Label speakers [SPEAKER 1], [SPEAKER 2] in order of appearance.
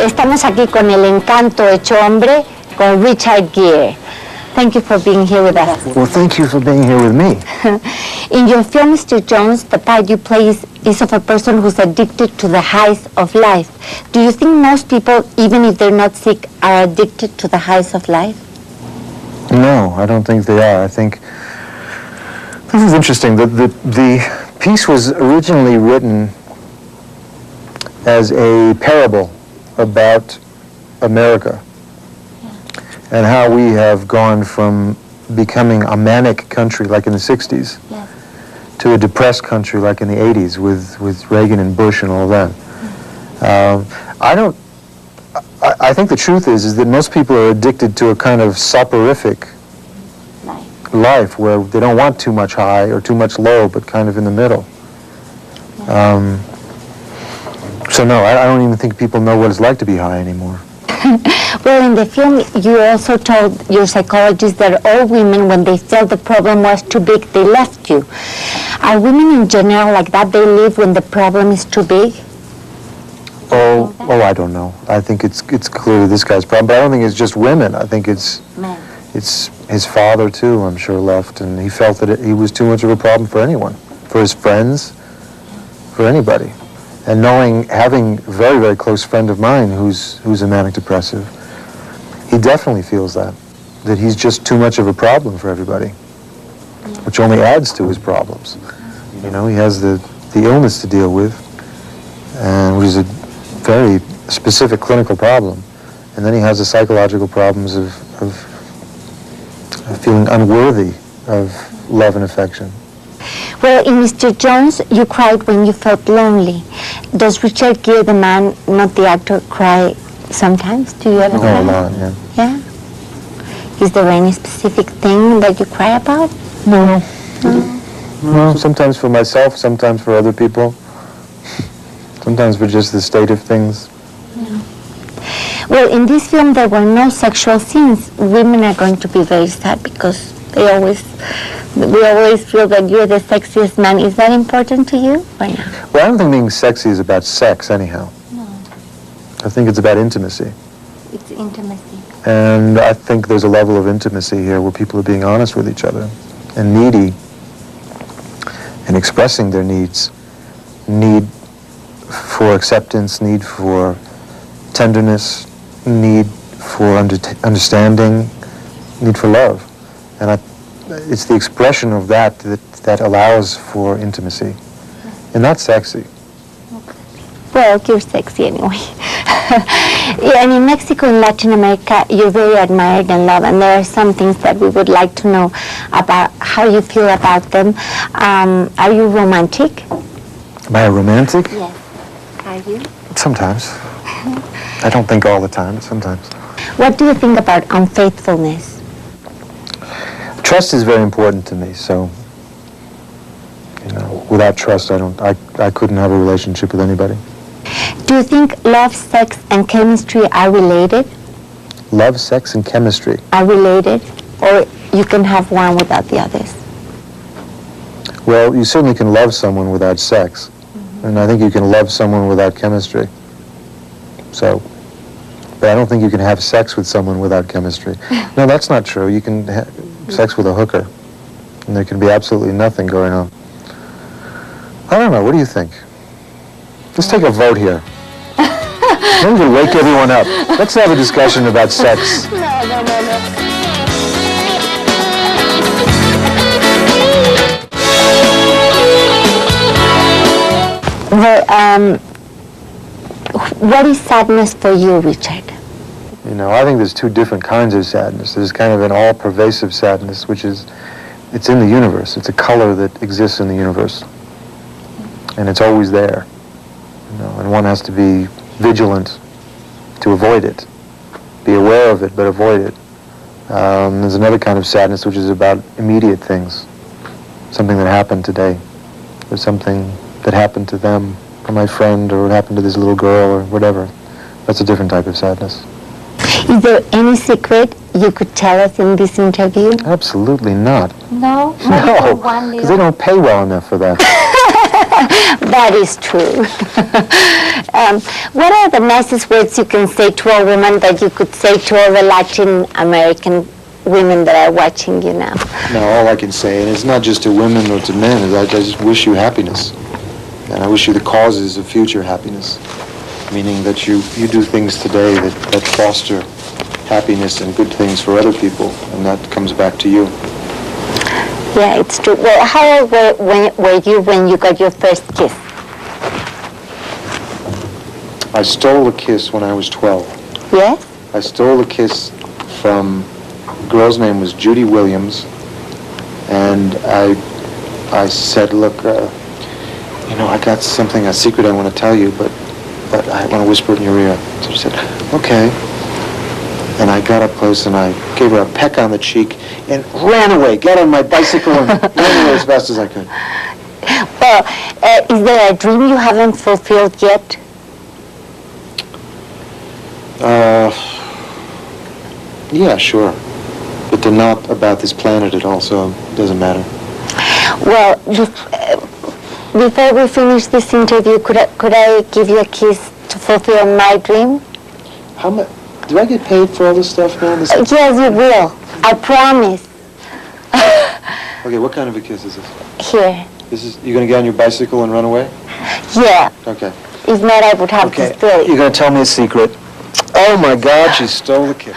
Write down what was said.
[SPEAKER 1] Estamos aquí con el encanto hecho hombre, con Richard Gere. Thank you for being here with us.
[SPEAKER 2] Well, thank you for being here with me.
[SPEAKER 1] In your film, Mr. Jones, the part you play is of a person who's addicted to the highs of life. Do you think most people, even if they're not sick, are addicted to the highs of life?
[SPEAKER 2] No, I don't think they are. I think this is interesting. The piece was originally written as a parable about America and how we have gone from becoming a manic country like in the 60s to a depressed country like in the 80s with Reagan and Bush and all that. I think the truth is that most people are addicted to a kind of soporific life where they don't want too much high or too much low, but kind of in the middle. So no, I don't even think people know what it's like to be high anymore.
[SPEAKER 1] Well, in the film, you also told your psychologist that all women, when they felt the problem was too big, they left you. Are women in general like that? They leave when the problem is too big?
[SPEAKER 2] Oh, I don't know. I think it's clearly this guy's problem, but I don't think it's just women. I think it's his father too, I'm sure, left, and he felt that he was too much of a problem for anyone, for his friends, for anybody. And having a very, very close friend of mine who's a manic depressive, he definitely feels that he's just too much of a problem for everybody, which only adds to his problems. You know, he has the illness to deal with, and which is a very specific clinical problem. And then he has the psychological problems of feeling unworthy of love and affection.
[SPEAKER 1] Well, in Mr. Jones, you cried when you felt lonely. Does Richard Gere, the man, not the actor, cry sometimes? Do you ever cry?
[SPEAKER 2] Oh, a lot, yeah.
[SPEAKER 1] Yeah? Is there any specific thing that you cry about?
[SPEAKER 2] No. No, sometimes for myself, sometimes for other people. Sometimes for just the state of things.
[SPEAKER 1] Yeah. Well, in this film, there were no sexual scenes. Women are going to be very sad because we always feel that you're the sexiest man. Is that important to you or not?
[SPEAKER 2] Well, I don't think being sexy is about sex anyhow.
[SPEAKER 1] No.
[SPEAKER 2] I think it's about intimacy.
[SPEAKER 1] It's intimacy.
[SPEAKER 2] And I think there's a level of intimacy here where people are being honest with each other and needy and expressing their needs. Need for acceptance, need for tenderness, need for understanding, need for love. And it's the expression of that allows for intimacy. And that's sexy.
[SPEAKER 1] Well, you're sexy anyway. And in Mexico and Latin America, you're very admired and loved, and there are some things that we would like to know about how you feel about them. Are you romantic?
[SPEAKER 2] Am I a romantic?
[SPEAKER 1] Yes. Are you?
[SPEAKER 2] Sometimes. I don't think all the time, but sometimes.
[SPEAKER 1] What do you think about unfaithfulness?
[SPEAKER 2] Trust is very important to me, so, you know, without trust, I couldn't have a relationship with anybody.
[SPEAKER 1] Do you think love, sex, and chemistry are related?
[SPEAKER 2] Love, sex, and chemistry.
[SPEAKER 1] Are related? Or you can have one without the others?
[SPEAKER 2] Well, you certainly can love someone without sex. And I think you can love someone without chemistry. So, but I don't think you can have sex with someone without chemistry. No, that's not true. You can have sex with a hooker, and there can be absolutely nothing going on. I don't know. What do you think? Let's take a vote here. Maybe we'll wake everyone up. Let's have a discussion about sex.
[SPEAKER 1] No. Well, what is sadness for you, Richard?
[SPEAKER 2] You know, I think there's two different kinds of sadness. There's kind of an all-pervasive sadness, which is, it's in the universe. It's a color that exists in the universe. And it's always there. You know, and one has to be vigilant to avoid it. Be aware of it, but avoid it. There's another kind of sadness, which is about immediate things. Something that happened today, or something that happened to them, or my friend, or what happened to this little girl, or whatever. That's a different type of sadness.
[SPEAKER 1] Is there any secret you could tell us in this interview?
[SPEAKER 2] Absolutely not.
[SPEAKER 1] No?
[SPEAKER 2] No, because they don't pay well enough for that.
[SPEAKER 1] That is true. What are the nicest words you can say to a woman that you could say to all the Latin American women that are watching you now?
[SPEAKER 2] No, all I can say, and it's not just to women or to men, is I just wish you happiness. And I wish you the causes of future happiness. Meaning that you do things today that foster happiness and good things for other people, and that comes back to you.
[SPEAKER 1] Yeah, it's true. Well, how old were you when you got your first kiss?
[SPEAKER 2] I stole a kiss when I was 12.
[SPEAKER 1] Yes?
[SPEAKER 2] I stole a kiss from, the girl's name was Judy Williams, and I said, look, I got something, a secret I want to tell you, but I want to whisper it in your ear. So she said, okay. And I got up close and I gave her a peck on the cheek and ran away, got on my bicycle and ran away as fast as I could.
[SPEAKER 1] Well, is there a dream you haven't fulfilled yet?
[SPEAKER 2] Yeah, sure. But they're not about this planet at all, so it doesn't matter.
[SPEAKER 1] Well, before we finish this interview, could I give you a kiss to fulfill my dream?
[SPEAKER 2] How much? Do I get paid for all this stuff now?
[SPEAKER 1] Yes, you will. I promise.
[SPEAKER 2] Okay, what kind of a kiss is this?
[SPEAKER 1] Here.
[SPEAKER 2] You're going to get on your bicycle and run away?
[SPEAKER 1] Yeah.
[SPEAKER 2] Okay.
[SPEAKER 1] If not, I would have to steal it.
[SPEAKER 2] You're going to tell me a secret. Oh my God, she stole the kiss.